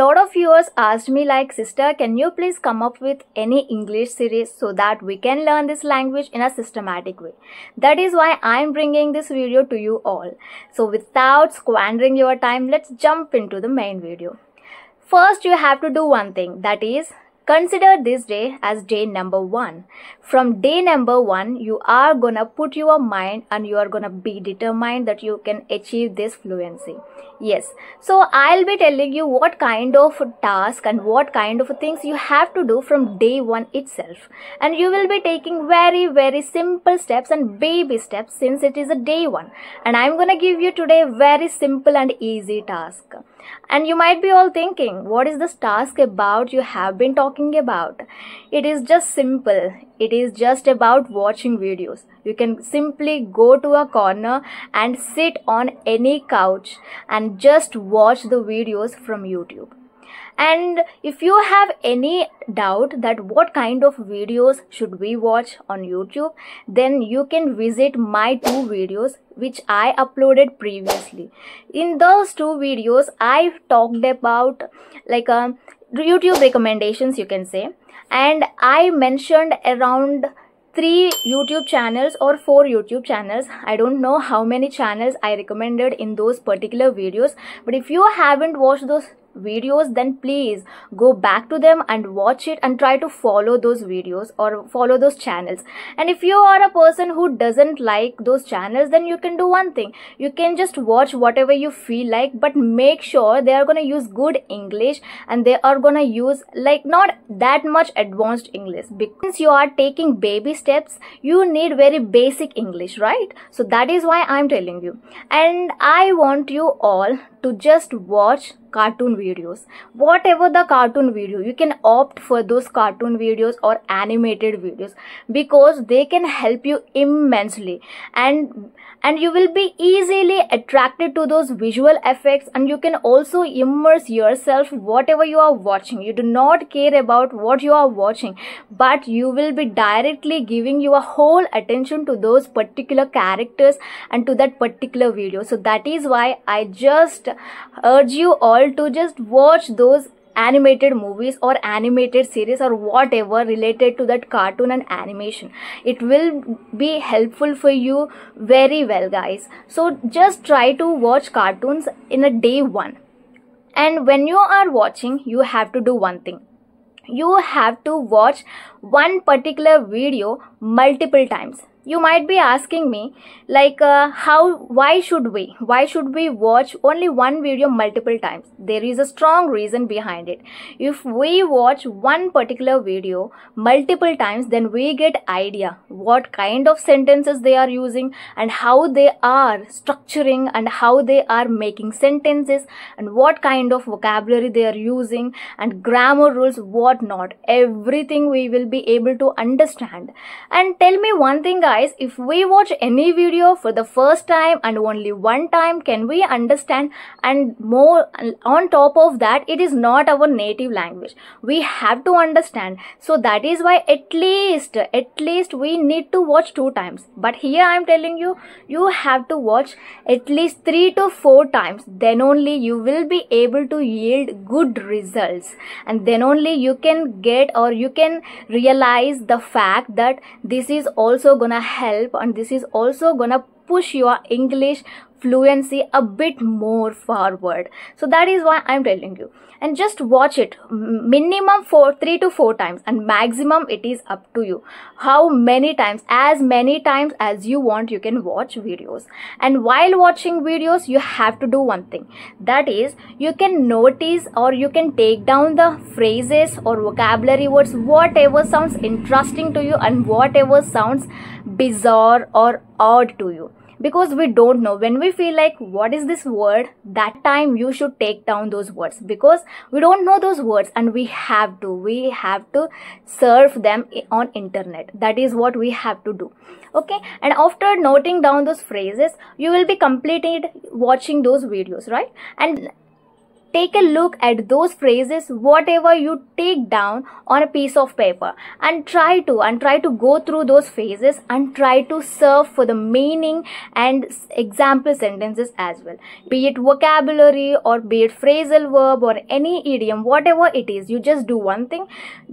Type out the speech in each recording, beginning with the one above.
lot of viewers asked me like, sister, can you please come up with any English series so that we can learn this language in a systematic way. That is why I'm bringing this video to you all. So without squandering your time, let's jump into the main video. First, you have to do one thing, that is, consider this day as day number 1. From day number 1, you are gonna put your mind and you are gonna be determined that you can achieve this fluency. Yes, so I'll be telling you what kind of task and what kind of things you have to do from day 1 itself. And you will be taking very simple steps and baby steps since it is a day 1. And I'm gonna give you today very simple and easy task. And you might be all thinking, what is this task about you have been talking about? It is just simple. It is just about watching videos. You can simply go to a corner and sit on any couch and just watch the videos from YouTube. And if you have any doubt that what kind of videos should we watch on YouTube, then you can visit my 2 videos which I uploaded previously. In those 2 videos, I talked about like YouTube recommendations, you can say, and I mentioned around 3 YouTube channels or 4 YouTube channels. I don't know how many channels I recommended in those particular videos, but if you haven't watched those videos, then please go back to them and watch it and try to follow those videos or follow those channels. And if you are a person who doesn't like those channels, then you can do one thing. You can just watch whatever you feel like, but make sure they are going to use good English and they are going to use like not that much advanced English, because you are taking baby steps, you need very basic English, right? So that is why I'm telling you. And I want you all to just watch cartoon videos. Whatever the cartoon video, you can opt for those cartoon videos or animated videos because they can help you immensely, and you will be easily attracted to those visual effects, and you can also immerse yourself whatever you are watching. You do not care about what you are watching, but you will be directly giving your whole attention to those particular characters and to that particular video. So that is why I just urge you all to just watch those animated movies or animated series or whatever related to that cartoon and animation. It will be helpful for you very well, guys. So just try to watch cartoons in a day 1. And when you are watching, you have to do one thing. You have to watch one particular video multiple times. You might be asking me like why should we watch only one video multiple times? There is a strong reason behind it. If we watch one particular video multiple times, then we get idea what kind of sentences they are using and how they are structuring and how they are making sentences and what kind of vocabulary they are using and grammar rules, what not. Everything we will be able to understand. And tell me one thing, guys, if we watch any video for the first time and only one time, can we understand? And more on top of that, it is not our native language. We have to understand. So that is why at least we need to watch 2 times. But here I am telling you, you have to watch at least 3 to 4 times. Then only you will be able to yield good results. And then only you can get or you can realize the fact that this is also gonna help and this is also gonna push your English fluency a bit more forward. So that is why I'm telling you. And just watch it minimum 3 to 4 times, and maximum it is up to you. How many times? As many times as you want, you can watch videos. And while watching videos, you have to do one thing. That is, you can notice or you can take down the phrases or vocabulary words, whatever sounds interesting to you and whatever sounds bizarre or odd to you. Because we don't know, when we feel like what is this word, that time you should take down those words, because we don't know those words and we have to surf them on internet. That is what we have to do. Okay, and after noting down those phrases, you will be completed watching those videos, right? And take a look at those phrases, whatever you take down on a piece of paper, and try to go through those phrases and try to search for the meaning and example sentences as well. Be it vocabulary or be it phrasal verb or any idiom, whatever it is, you just do one thing.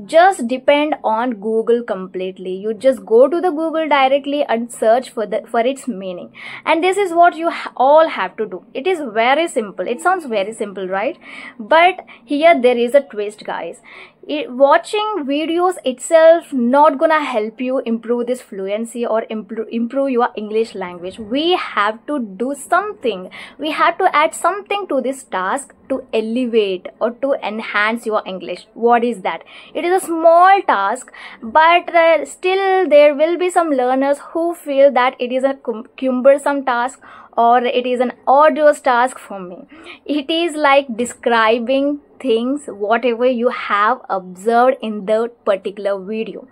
Just depend on Google completely. You just go to the Google directly and search for its meaning. And this is what you all have to do. It is very simple. It sounds very simple, right? But here there is a twist, guys. Watching videos itself not gonna help you improve this fluency or improve your English language. We have to do something. We have to add something to this task to elevate or to enhance your English. What is that? It is a small task, but still there will be some learners who feel that it is a cumbersome task or it is an arduous task for me. It is like describing things, whatever you have observed in the particular video.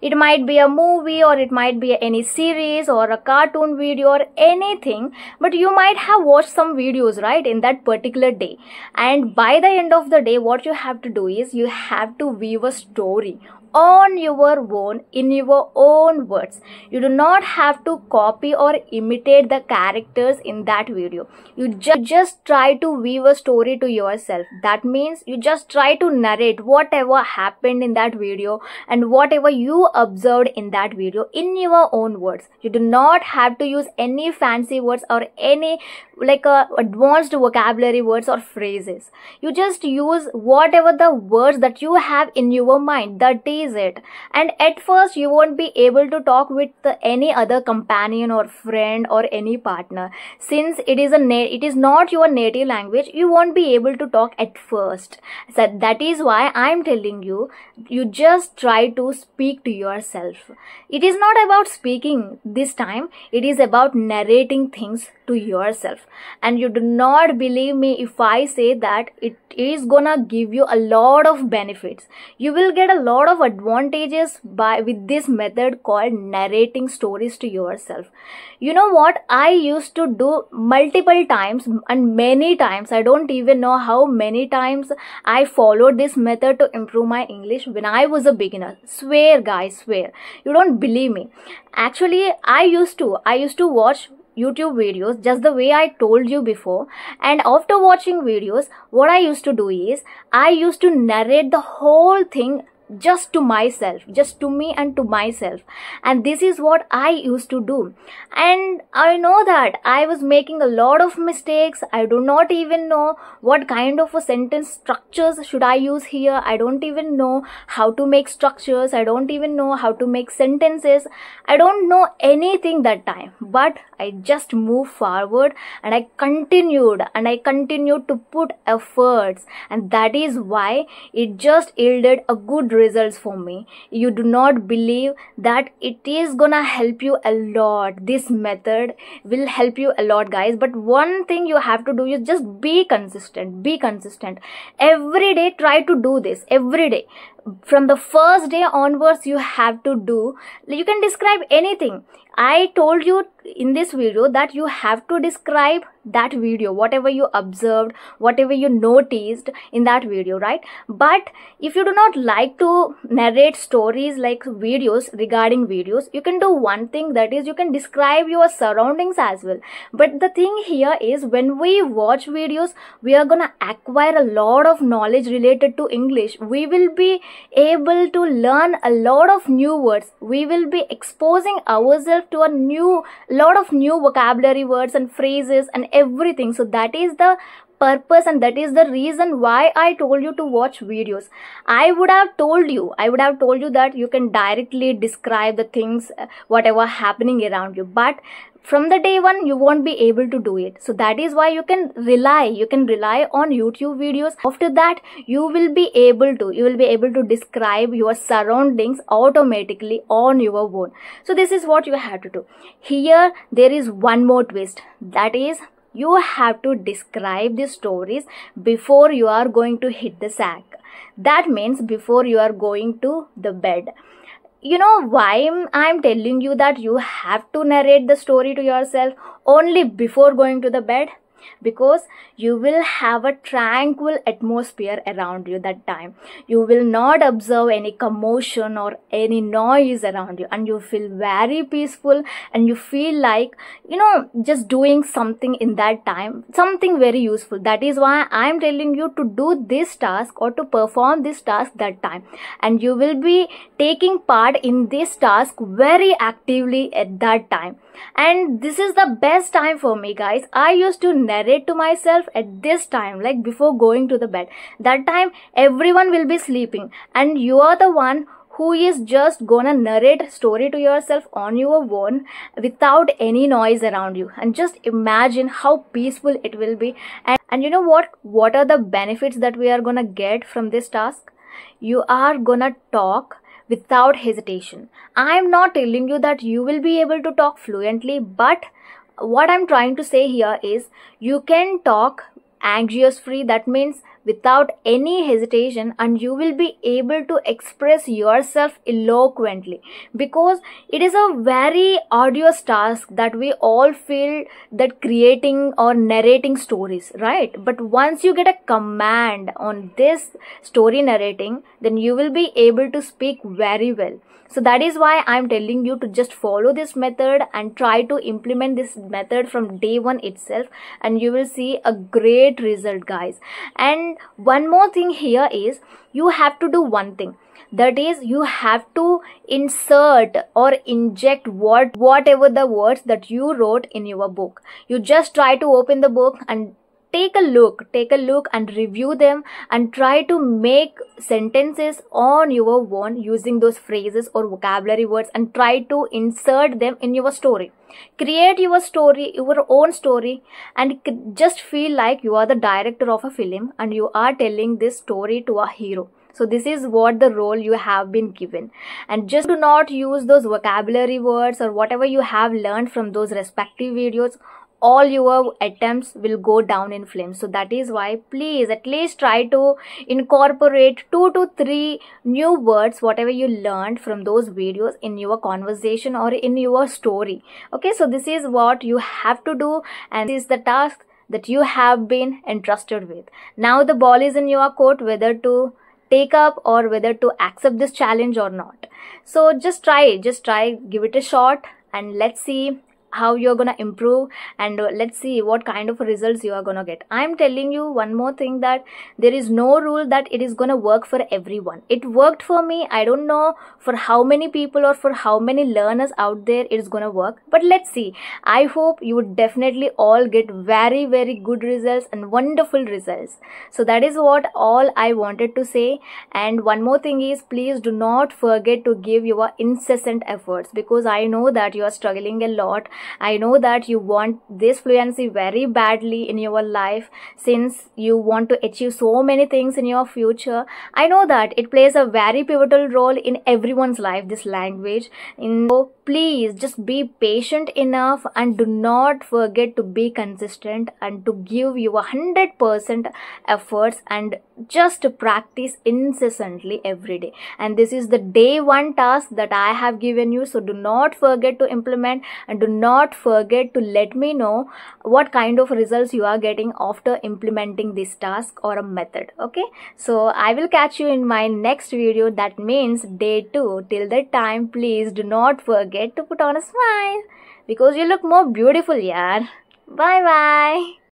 It might be a movie or it might be any series or a cartoon video or anything, but you might have watched some videos, right, in that particular day. And by the end of the day, what you have to do is you have to weave a story on your own, in your own words. You do not have to copy or imitate the characters in that video. You just try to weave a story to yourself. That means you just try to narrate whatever happened in that video and whatever you observed in that video in your own words. You do not have to use any fancy words or any advanced vocabulary words or phrases. You just use whatever the words that you have in your mind. That is it. And at first you won't be able to talk with any other companion or friend or any partner, since it is not your native language. You won't be able to talk at first. So that is why I'm telling you, you just try to speak to yourself. It is not about speaking this time. It is about narrating things to yourself. And you do not believe me if I say that it is gonna give you a lot of benefits. You will get a lot of advantages with this method called narrating stories to yourself. You know what? I used to do multiple times and many times. I don't even know how many times I followed this method to improve my English when I was a beginner. Swear, guys, swear. You don't believe me. Actually, I used to watch YouTube videos just the way I told you before, and after watching videos, what I used to do is I used to narrate the whole thing just to myself, just to me and to myself. And this is what I used to do. And I know that I was making a lot of mistakes. I do not even know what kind of a sentence structures should I use here. I don't even know how to make structures. I don't even know how to make sentences. I don't know anything that time, but I just moved forward and I continued to put efforts, and that is why it just yielded a good results for me. You do not believe that it is gonna help you a lot. This method will help you a lot, guys. But one thing you have to do is just be consistent. Every day try to do this every day. From the first day onwards, you have to do. You can describe anything. I told you in this video that you have to describe that video, whatever you observed, whatever you noticed in that video, right? But if you do not like to narrate stories like videos regarding videos, you can do one thing, that is you can describe your surroundings as well. But the thing here is, when we watch videos, we are gonna acquire a lot of knowledge related to English. We will be able to learn a lot of new words. We will be exposing ourselves to a lot of new vocabulary words and phrases and everything. So that is the purpose, and that is the reason why I told you to watch videos. I would have told you that you can directly describe the things, whatever happening around you, but from the day one you won't be able to do it. So that is why you can rely on YouTube videos. After that, you will be able to describe your surroundings automatically on your own. So this is what you have to do. Here there is one more twist, that is you have to describe the stories before you are going to hit the sack. That means before you are going to the bed. You know why I'm telling you that you have to narrate the story to yourself only before going to the bed? because you will have a tranquil atmosphere around you that time. You will not observe any commotion or any noise around you, and you feel very peaceful, and you feel like, just doing something in that time, something very useful. That is why I am telling you to do this task or to perform this task that time, and you will be taking part in this task very actively at that time. And this is the best time for me, guys. I used to narrate to myself at this time, like before going to the bed. That time everyone will be sleeping, and you are the one who is just gonna narrate story to yourself on your own without any noise around you. And just imagine how peaceful it will be. And you know what are the benefits that we are gonna get from this task? You are gonna talk without hesitation. I am not telling you that you will be able to talk fluently, but what I'm trying to say here is you can talk anxious free. That means without any hesitation, and you will be able to express yourself eloquently, because it is a very arduous task that we all feel, that creating or narrating stories, right? But once you get a command on this story narrating, then you will be able to speak very well. So that is why I'm telling you to just follow this method and try to implement this method from day one itself, and you will see a great result, guys. And one more thing here is you have to do one thing. That is, you have to insert or inject whatever the words that you wrote in your book. You just try to open the book and take a look and review them, and try to make sentences on your own using those phrases or vocabulary words, and try to insert them in your story. Create your story, your own story, and just feel like you are the director of a film and you are telling this story to a hero. So this is what the role you have been given. And just do not use those vocabulary words or whatever you have learned from those respective videos. All your attempts will go down in flames. So that is why please at least try to incorporate 2 to 3 new words, whatever you learned from those videos, in your conversation or in your story. Okay, so this is what you have to do, and this is the task that you have been entrusted with. Now the ball is in your court, whether to take up or whether to accept this challenge or not. So just try, give it a shot, and let's see how you're gonna improve, and let's see what kind of results you are gonna get. I'm telling you one more thing, that there is no rule that it is gonna work for everyone. It worked for me. I don't know for how many people or for how many learners out there it's gonna work, but let's see. I hope you would definitely all get very, very good results and wonderful results. So that is what all I wanted to say. And one more thing is, please do not forget to give your incessant efforts, because I know that you are struggling a lot. I know that you want this fluency very badly in your life, since you want to achieve so many things in your future. I know that it plays a very pivotal role in everyone's life, this language. So please just be patient enough, and do not forget to be consistent and to give your 100% efforts, and just practice incessantly every day. And this is the day one task that I have given you. So do not forget to implement, and do not forget to let me know what kind of results you are getting after implementing this task or a method. Okay, so I will catch you in my next video, that means day 2. Till that time, please do not forget to put on a smile, because you look more beautiful, yaar. Bye bye.